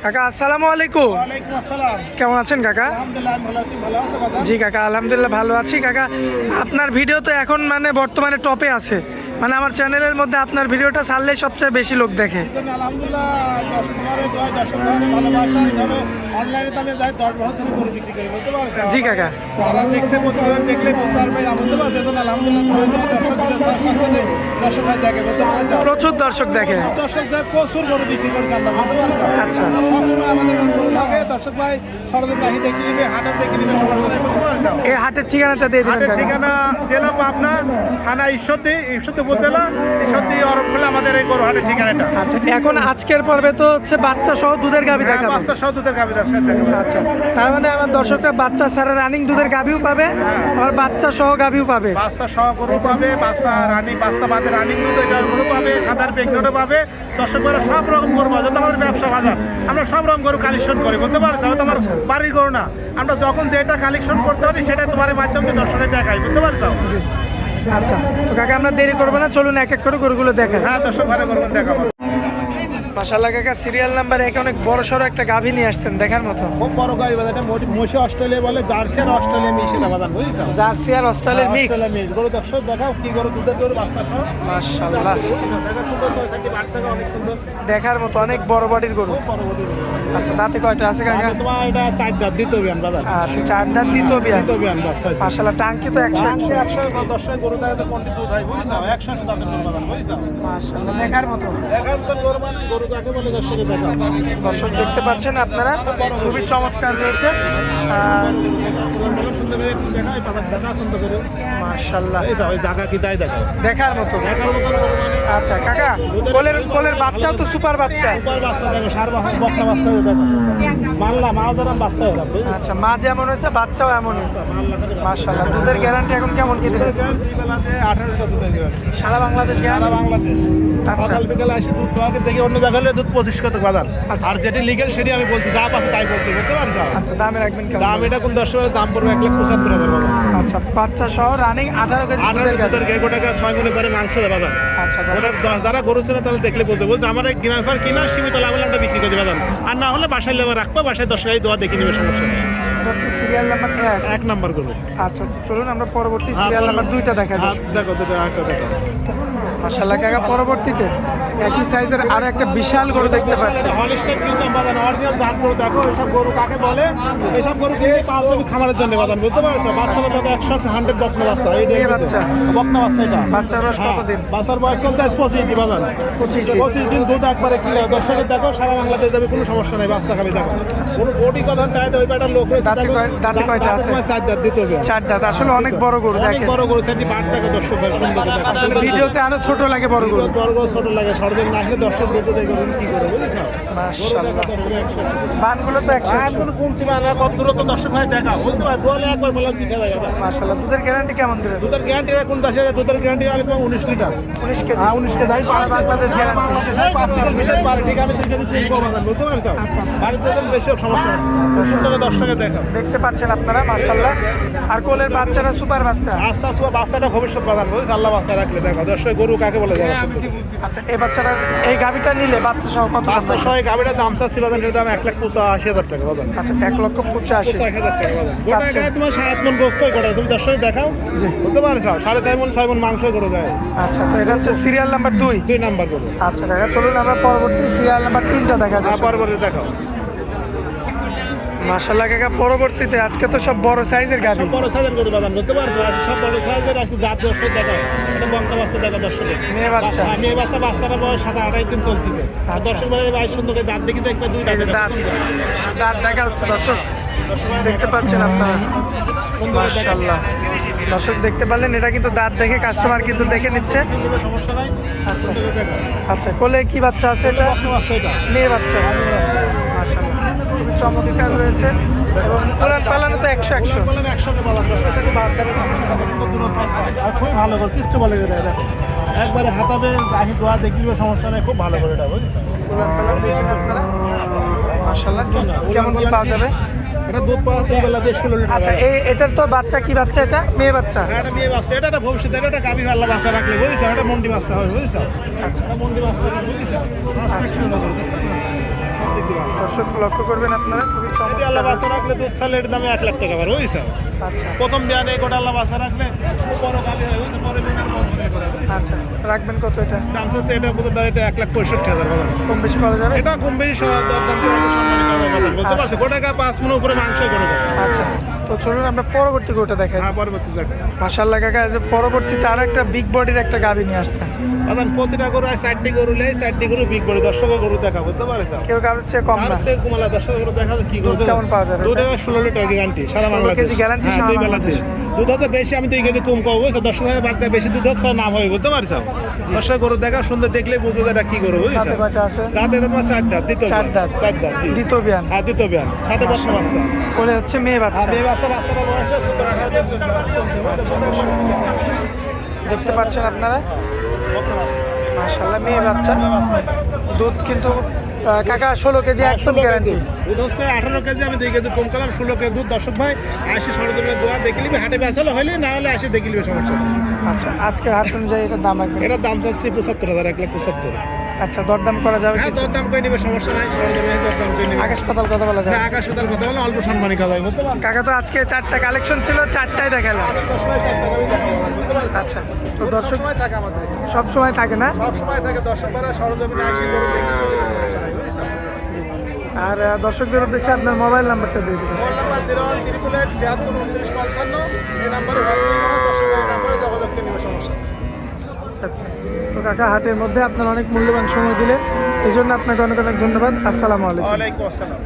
কাকা আসসালামু আলাইকুম। ওয়ালাইকুম আসসালাম। কেমন আছেন কাকা? আলহামদুলিল্লাহ আমি ভালো আছি। ভালো আছো বাজার? জি কাকা আলহামদুলিল্লাহ ভালো আছি। কাকা আপনার ভিডিও তো এখন মানে বর্তমানে টপে আছে, মানে আমার চ্যানেলের মধ্যে আপনার ভিডিওটা ছাড়লে সবচেয়ে বেশি লোক দেখে। আলহামদুলিল্লাহ 10-15 দোয়া দর্শক ভাইয়ের ভালোবাসায় ধরো অনলাইনে তো আমি 10 বছর ধরে গরু বিক্রি করি, বুঝতে পারছো? জি কাকা। যারা দেখছে প্রতিবেদন দেখলে বলতে পারবে বুঝতে পারছো। এখন আলহামদুলিল্লাহ দর্শক ভিডিও সাথে দর্শক ভাই দেখে, বুঝতে পারছো? প্রচুর দর্শক দেখে। দর্শকদের প্রচুর গরু বিক্রি করছে আমরা, বুঝতে পারছো? আচ্ছা। সবসময় আমাদের গরু থাকে, দর্শক ভাই সরদিন রাখি দেখে নিবে, হাটে দেখে নিবে, সমস্যা নেই, বুঝতে পারছো? এই হাটের ঠিকানাটা দিয়ে দিবেন হাটের কাকা। ঠিকানা জেলা পাবনা, থানা ঈশ্বরদী উপজেলা, ঈশ্বরদী অরণখোলা আমাদের এই গরু হাটের ঠিকানাটা। আচ্ছা এখন আজকের পর্বে তো হচ্ছে বাচ্চা সহ দুধের গাভী হ্যাঁ, দেখাবো। বাচ্চা সহ দুধের গাভী দেখাবো। আচ্ছা তার মানে আমার দর্শকরা বাচ্চা ছাড়া রানিং দুধের গাভীও পাবে, আবার বাচ্চা সহ গাভীও পাবে। বাচ্চা সহ গরু পাবে, বাচ্চা বাদে রানিং দুধ এটার গরু পাবে, সাদার প্রেগনেন্টও পাবে। দর্শকরা সব রকম গরু পাবে, যত আমাদের ব্যবসা বাজার আমরা সব রকম গরু কালেকশন করি, বুঝতে পারছো? তোমার বাড়ির গরু না, আমরা যখন যেটা কালেকশন করতে পারি সেটা তোমার মাধ্যমে দর্শকের দেখাই, বুঝতে পারছো? আচ্ছা তো কাকা আমরা দেরি করবো না, চলুন এক এক করে গরুগুলো দেখাই। হ্যাঁ, দর্শক ঘরে করবেন দেখাবো। মাশাআল্লাহ কাকা সিরিয়াল নাম্বার একে অনেক বড় সড়ো একটা গাভী নিয়ে আসছেন দেখার মতো। খুব বড় গাড়ি বাজার, এটা মহিষী অস্ট্রেলিয়া বলে, জার্সি আর অস্ট্রেলিয়া মিশে বাজার, বুঝছো? জার্সি আর অস্ট্রেলিয়ার মিক্স। গরু দর্শক দেখাও কি গরু, দুধের গরু, বাচ্চা সহ। মাশাআল্লাহ দেখা সুন্দর করেছে, কি বাট দেখা অনেক সুন্দর, দেখার মতো অনেক বড় বডির গরু। খুব বড় বড় গরু। আচ্ছা দাঁতে কয়টা আছে কাকা? তোমার এটা 4 দাঁত দ্বিতীয় বিয়ান বাজার। আচ্ছা 4 দাঁত দ্বিতীয় বিয়ান। দ্বিতীয় বিয়ান বাচ্চা আছে। মাশাআল্লাহ টাঙ্কি তো 100 110 গরু দেখাতে কোনটি দুধ হয়, বুঝছো? 100 দাঁতের গরু বাজার, বুঝছো? মাশাআল্লাহ দেখার মতো। দেখার মতন গরু মানে গরু কাকে বলে দর্শকে দেখা। দর্শক দেখতে পাচ্ছেন আপনারা, খুবই চমৎকার রয়েছে। সুন্দর করে একটু দেখা, এই পাতা দেখা সুন্দর করে। মাশাআল্লাহ এই যাও, এই জায়গা কি তাই দেখা। দেখার মতো। দেখার মতন গরু মানে আচ্ছা কাকা কোলের বাচ্চাও তো সুপার বাচ্চা। সুপার বাচ্চা দেখো, সার বাহন বকনা বাচ্চা দেখো। মাল্লা মাও ধরাম বাচ্চা হলাম, বুঝছো? আচ্ছা মা যেমন হয়েছে বাচ্চাও এমনই। মাশাআল্লাহ দুধের গ্যারান্টি এখন কেমন কি দিলেন? 18টা দুধের গ্যারান্টি। সারা বাংলাদেশ সারা গ্যারান্টি। বাংলাদেশ। আচ্ছা। সকাল বিকালে আসি দুধ দোয়াকে দেখি, অন্য জায়গায় হলে দুধ 25 কত বাজার। আচ্ছা। আর যেটি লিগেল সেটি আমি বলছি, যা পাচ্ছে তাই বলছি, বুঝতে পারছো? আচ্ছা দামে রাখবেন কেমন? দাম এটা কোন দর্শকের দাম পড়বে 1,75,000 বাজার। আচ্ছা বাচ্চা সহ রানিং 18 কেজি 18 দুধের গাভী। দুধের গায়ে গোটাকে 6 মনে করে মাংস দেয় বাজার। আচ্ছা ওটা যারা গরু ছিল তাহলে দেখলে বলতে বলছে আমার এই গিনার কিনা সীমিত লাভ হলে আমরা বিক্রি করে দেবো বাজার। আর না হলে বাসায় লেবার রাখবো, বাসায় 10 টাকায় দোয়া দেখে নেবে, সমস্যা নেই। এটা হচ্ছে সিরিয়াল নাম্বার 1। 1 নাম্বার গরু। আচ্ছা তো চলুন আমরা পরবর্তী সিরিয়াল নাম্বার 2টা দেখাই। দেখো দুটো একটা দেখো। মাশাআল্লাহ কাকা পরবর্তীতে একই সাইজের আরো একটা বিশাল গরু দেখতে পাচ্ছি। হলিস্টার ফ্রিজিয়ান বাজার অরিজিনাল জাত গরু দেখো, এসব গরু কাকে বলে? এসব গরু কিনে পালবে খামারের জন্য বাজার, বুঝতে পারছো? বাচ্চা দেখো 100 বকনা বাচ্চা, এই এই বাচ্চা। বকনা বাচ্চা এটা। বাচ্চার বয়স কতদিন? বাচ্চার বয়স চলতে 25 দিন বাজার। 25 দিন দুধ একবারে ক্লিয়ার। দর্শকের দেখো সারা বাংলাদেশ দেবে, কোনো সমস্যা নেই, বাচ্চা খাবে দেখো। কোনো বডি কথা তাই ওই বেটা লোক রয়েছে দেখো। দাঁতে কয়টা আছে? 4 দাঁত দিতে হবে। 4 দাঁত আসলে অনেক বড় গরু অনেক দেখেন। বড় গরু, সেটি বাট দেখো দর্শক ভাই, সুন্দর দেখো। আসলে ভিডিওতে আরো ছোট লাগে বড় গরু। বড় গরু ছোট লাগে, সরদিন না আসলে দর্শক দেখে দেখো কি করে, বুঝেছো? মাশাআল্লাহ বানগুলো তো 100। কোনো কমছি না, কত দূরত্ব দর্শক ভাই দেখা, বলতে পারে দোয়ালে একবার বললাম শিখে যায় দাদা। মাশাআল্লাহ দুধের গ্যারান্টি কেমন দিবেন? দুধের গ্যারান্টি রাখুন 10 দুধের গ্যারান্টি আমি তোমার 19 লিটার। 19 কেজি। হ্যাঁ 19 কেজি। সারা বাংলাদেশ গ্যারান্টি। বাংলাদেশে 5 থেকে বিশেষ বাড়ি ঠিক আমি 2 কেজি কিনবো বাজার, বুঝতে পারছো? আচ্ছা, আচ্ছা। বাড়িতে দেন বেশি সমস্যা নেই, সুন্দর দর্শকে দেখা। দেখতে পাচ্ছেন আপনারা মাশাআল্লাহ। আর কোলের বাচ্চারা সুপার বাচ্চা। আস্তে আস্তে বাচ্চাটা ভবিষ্যৎ বাজার, বুঝছো? আল্লাহ বাচ্চা রাখলে দেখো দর্শক গরু কাকে বলে দেখো। আচ্ছা এই বাচ্চাটা এই গাভীটা নিলে বাচ্চা সহ কত? বাচ্চা সহ গাড়িটার দাম চাচ্ছি বাজার, এটার দাম 1,85,000 টাকা বাজার। আচ্ছা 1,85,000। 85,000 টাকা বাজার। গোটা গায়ে তোমার 7 মণ গোস্ত গোটা, তুমি দর্শক দেখাও, জি। বুঝতে পারছো? 4.5 মণ 6 মণ মাংস গরু গায়ে। আচ্ছা তো এটা হচ্ছে সিরিয়াল নাম্বার 2। 2 নাম্বার গরু। আচ্ছা কাকা চলুন আমরা পরবর্তী সিরিয়াল নাম্বার 3টা দেখা যাক। পরবর্তী দেখাও। মাশাআল্লাহ কাকা পরবর্তীতে আজকে তো সব বড় সাইজের গাভী। সব বড় সাইজের গরু বাজান, বুঝতে পারছো? আজকে সব বড় সাইজের আজকে জাত দর্শক দেখাও। এটা বকনা বাচ্চা দেখো দর্শকে। মেয়ে বাচ্চা। হ্যাঁ, মেয়ে বাচ্চা, বাচ্চাটার বয়স 7-8 দিন চলতেছে। আচ্ছা। দর্শক ভাই ভাই সুন্দর করে দাঁত দেখি দেখবে, 2 এই যে দাঁত দাঁত দেখা হচ্ছে দর্শক দেখতে পাচ্ছেন আপনারা। মাশাআল্লাহ দর্শক দেখতে পারলেন, এটা কিন্তু দাঁত দেখে কাস্টমার কিন্তু দেখে নিচ্ছে। সমস্যা নাই। আচ্ছা সুন্দর করে দেখো। আচ্ছা কোলে কি বাচ্চা আছে? এটা বকনা বাচ্চা এটা। মেয়ে বাচ্চা। মাশাআল্লাহ খুবই চমৎকার রয়েছে এবং কোরআন পালানো তো 100 বলেন 100 কে বাজার দর্শক সাথে বাদ দেখো, আর খুবই ভালো করে, কিচ্ছু বলে এটা দেখো। একবারে হাতাবে রাহি দোয়া দেখিবে, সমস্যা নেই, খুব ভালো করে এটা, বুঝছো? কোরআন পালানো দেখেন আপনারা। মাশাআল্লাহ কেমন কি পাওয়া যাবে? এটা দুধ পাওয়া 2 বেলা 16 লিটার। আচ্ছা এটার তো বাচ্চা কি বাচ্চা? এটা মেয়ে বাচ্চা। হ্যাঁ, এটা মেয়ে বাচ্চা, এটা একটা ভবিষ্যৎ, এটা একটা গাভী পাল্লা বাচ্চা রাখলে, বুঝছো? এটা মন্ডি বাচ্চা হবে, বুঝছো? আচ্ছা এটা মন্ডি বাচ্চা, বুঝছো? আচ্ছা সুন্দর করে দেখো। সব দিক দিবা দর্শক লক্ষ্য করবেন আপনারা, খুবই যদি আল্লাহ চমৎকার বাচ্চা রাখলে দুধ ছাড়লে এর দামে 1 লাখ টাকা পার বুঝছো আচ্ছা প্রথম বিয়ানে গোটা আল্লাহ বাচ্চা রাখলে বড় গাবি হয় বুঝছো পরে বিয়ানের বড় করে আচ্ছা রাখবেন কত এটা? দাম চাচ্ছে এটা কত এটা 1,65,000 বাজার কম বেশি করা যাবে? এটা কম বেশি সবার দাম তো অল্প সম্মানী করা যাবে বাজার বলতে পারছো গোটা গা 5 মণ উপরে মাংস করে দেয় আচ্ছা, তো চলুন আমরা পরবর্তী গরুটা দেখাই। হ্যাঁ পরবর্তী দেখো মাশাআল্লাহ কাকা, যে পরবর্তীতে আরো একটা বিগ বডির একটা গাভী নিয়ে আসতেন। বাদান প্রতিটা গরু আর 4টি গরু লেই 4টি গরু বিগ বড় দর্শকের গরু দেখা বুঝতে পারছো কেউ কারোর চেয়ে কম আর না। সে কুমালা দর্শকের গরু দেখা কি দুধ করতে কেমন পাওয়া যাবে? দুধের 16 লিটার গ্যারান্টি সারা 16 বাংলাদেশ কেজি guarantee হ্যাঁ, সারা দুই বেলাতে বাংলাদেশ। দুধ হতে বেশি আমি 2 কেজি কম কব বুঝছো দর্শক ভাই বাড়তে বেশি দুধ হোক স্যার নাম হবে বুঝতে পারছো দর্শক গরু দেখা সুন্দর দেখলে বুঝবো এটা কি গরু বুঝছো তাতে কয়টা আছে? দাঁতে তোমার 4 দাঁত দ্বিতীয় 4 দাঁত। 4 দাঁত জি দ্বিতীয় বিয়ান। হ্যাঁ দ্বিতীয় বিয়ান সাথে বাচ্চা বাচ্চা কোলে হচ্ছে মেয়ে বাচ্চা। আর মেয়ে বাচ্চা বাচ্চাটা বয়স আছে 17 দেখতে পাচ্ছেন আপনারা, মাশাআল্লাহ মেয়ে বাচ্চা। দুধ কিন্তু কাকা 16 কেজি একদম গ্যারান্টি। দুধ হচ্ছে 18 কেজি আমি 2 কেজি কম করলাম 16 কেজি দুধ দর্শক ভাই আসি সরজমিনে দোয়া দেখে নিবি হাটে বেচালো হলে না হলে আসে দেখে নিবি সমস্যা নেই আচ্ছা, আজকে হাট অনুযায়ী এটার দাম রাখবেন? এটার দাম চাচ্ছি 75,000 1,75,000 আচ্ছা, দরদাম করা যাবে হ্যাঁ কিছু? দরদাম করে নিবে সমস্যা নাই সরজমিনে দরদাম করে নিবে আকাশ পাতাল কথা বলা যাবে? না আকাশ পাতাল কথা বলে অল্প সম্মানী কাজ হয় বুঝতে পারছো কাকা তো আজকে 4টা কালেকশন ছিল, 4টাই দেখালাম। 10 টাকা 4 টাকা দেখাবো বুঝতে পারছো আচ্ছা, তো সব দর্শক সময় থাকে আমাদের এখানে। সব সময় থাকে না? সব সময় থাকে দর্শক ভাইরা সরজমিনে আসি করে দেখি সমস্যা নাই বুঝছো আর দর্শকদের উদ্দেশ্যে আপনার মোবাইল নাম্বারটা দিয়ে দেবেন। মোবাইল নাম্বার 01888 এই নাম্বারে হোয়াটসঅ্যাপ দর্শক ভাই নাম্বারে যোগাযোগ করে নিবে সমস্যা নেই। আচ্ছা আচ্ছা, তো কাকা হাটের মধ্যে আপনার অনেক মূল্যবান সময় দিলেন, এই জন্য আপনাকে অনেক অনেক ধন্যবাদ। আসসালামু আলাইকুম। ওয়ালাইকুম আসসালাম।